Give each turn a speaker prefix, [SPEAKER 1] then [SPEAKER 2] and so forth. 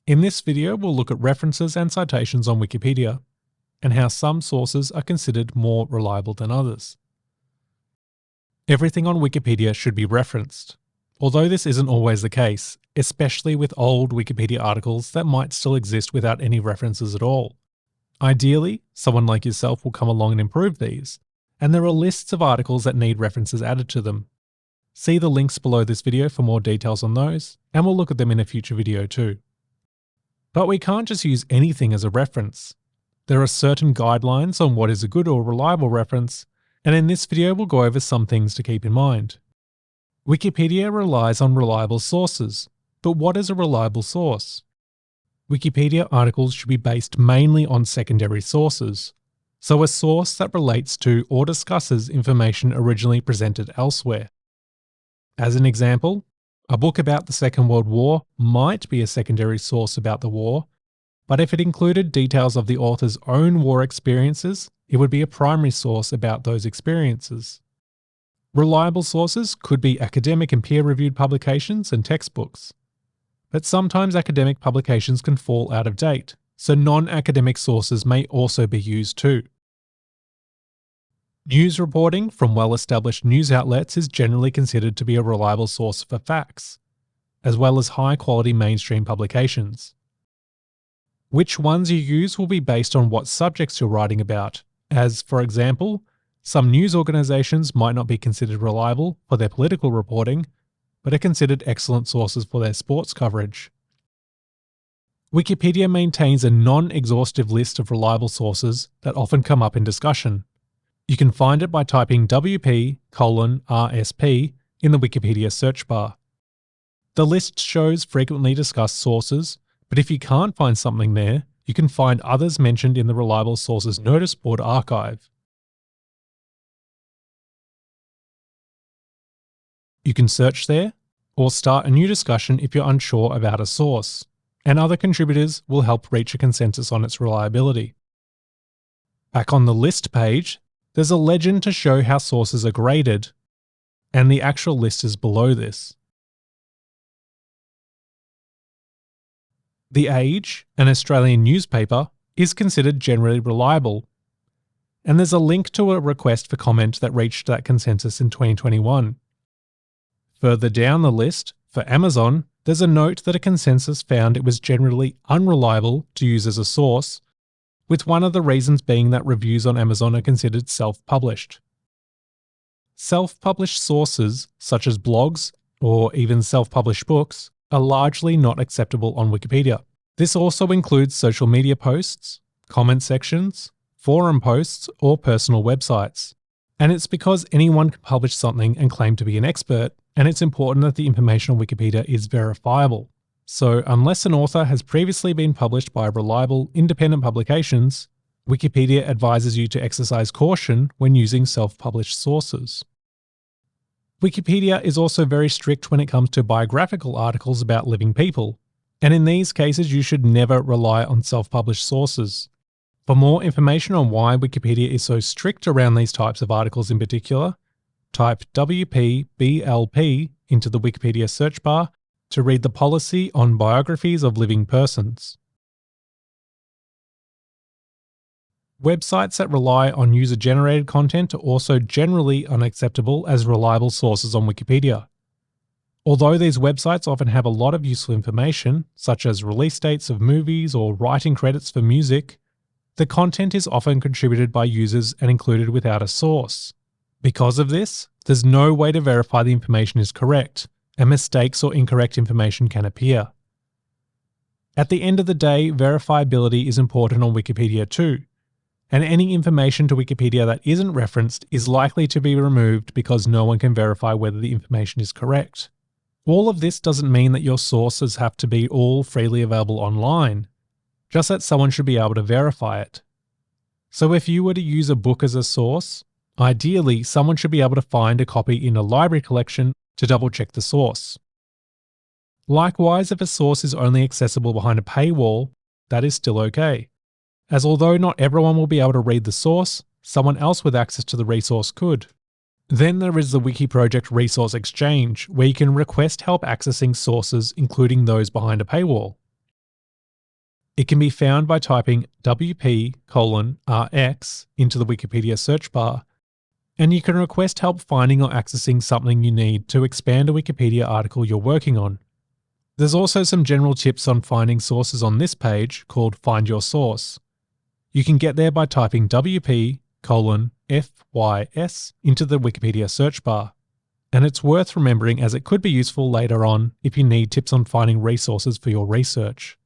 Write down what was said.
[SPEAKER 1] In this video, we'll look at references and citations on Wikipedia, and how some sources are considered more reliable than others. Everything on Wikipedia should be referenced, although this isn't always the case, especially with old Wikipedia articles that might still exist without any references at all. Ideally, someone like yourself will come along and improve these, and there are lists of articles that need references added to them. See the links below this video for more details on those, and we'll look at them in a future video too. But we can't just use anything as a reference. There are certain guidelines on what is a good or reliable reference, and in this video we'll go over some things to keep in mind. Wikipedia relies on reliable sources, but what is a reliable source? Wikipedia articles should be based mainly on secondary sources, so a source that relates to or discusses information originally presented elsewhere. As an example, a book about the Second World War might be a secondary source about the war, but if it included details of the author's own war experiences, it would be a primary source about those experiences. Reliable sources could be academic and peer-reviewed publications and textbooks. But sometimes academic publications can fall out of date, so non-academic sources may also be used too. News reporting from well-established news outlets is generally considered to be a reliable source for facts, as well as high-quality mainstream publications. Which ones you use will be based on what subjects you're writing about, as, for example, some news organisations might not be considered reliable for their political reporting, but are considered excellent sources for their sports coverage. Wikipedia maintains a non-exhaustive list of reliable sources that often come up in discussion. You can find it by typing WP:RSP in the Wikipedia search bar. The list shows frequently discussed sources, but if you can't find something there, you can find others mentioned in the Reliable Sources Notice Board archive. You can search there, or start a new discussion if you're unsure about a source, and other contributors will help reach a consensus on its reliability. Back on the list page, there's a legend to show how sources are graded, and the actual list is below this. The Age, an Australian newspaper, is considered generally reliable, and there's a link to a request for comment that reached that consensus in 2021. Further down the list, for Amazon, there's a note that a consensus found it was generally unreliable to use as a source, with one of the reasons being that reviews on Amazon are considered self-published. Self-published sources, such as blogs or even self-published books, are largely not acceptable on Wikipedia. This also includes social media posts, comment sections, forum posts, or personal websites. And it's because anyone can publish something and claim to be an expert, and it's important that the information on Wikipedia is verifiable. So unless an author has previously been published by reliable, independent publications, Wikipedia advises you to exercise caution when using self-published sources. Wikipedia is also very strict when it comes to biographical articles about living people, and in these cases you should never rely on self-published sources. For more information on why Wikipedia is so strict around these types of articles in particular, type WP:/BLP into the Wikipedia search bar to read the policy on biographies of living persons. Websites that rely on user-generated content are also generally unacceptable as reliable sources on Wikipedia. Although these websites often have a lot of useful information, such as release dates of movies or writing credits for music, the content is often contributed by users and included without a source. Because of this, there's no way to verify the information is correct, and mistakes or incorrect information can appear. At the end of the day, verifiability is important on Wikipedia too, and any information to Wikipedia that isn't referenced is likely to be removed because no one can verify whether the information is correct. All of this doesn't mean that your sources have to be all freely available online, just that someone should be able to verify it. So if you were to use a book as a source, ideally someone should be able to find a copy in a library collection to double-check the source. Likewise, if a source is only accessible behind a paywall, that is still okay, as although not everyone will be able to read the source, someone else with access to the resource could. Then there is the Wiki Project Resource Exchange, where you can request help accessing sources including those behind a paywall. It can be found by typing WP:/RX into the Wikipedia search bar, and you can request help finding or accessing something you need to expand a Wikipedia article you're working on. There's also some general tips on finding sources on this page called Find Your Source. You can get there by typing WP:/FYS into the Wikipedia search bar. And it's worth remembering as it could be useful later on if you need tips on finding resources for your research.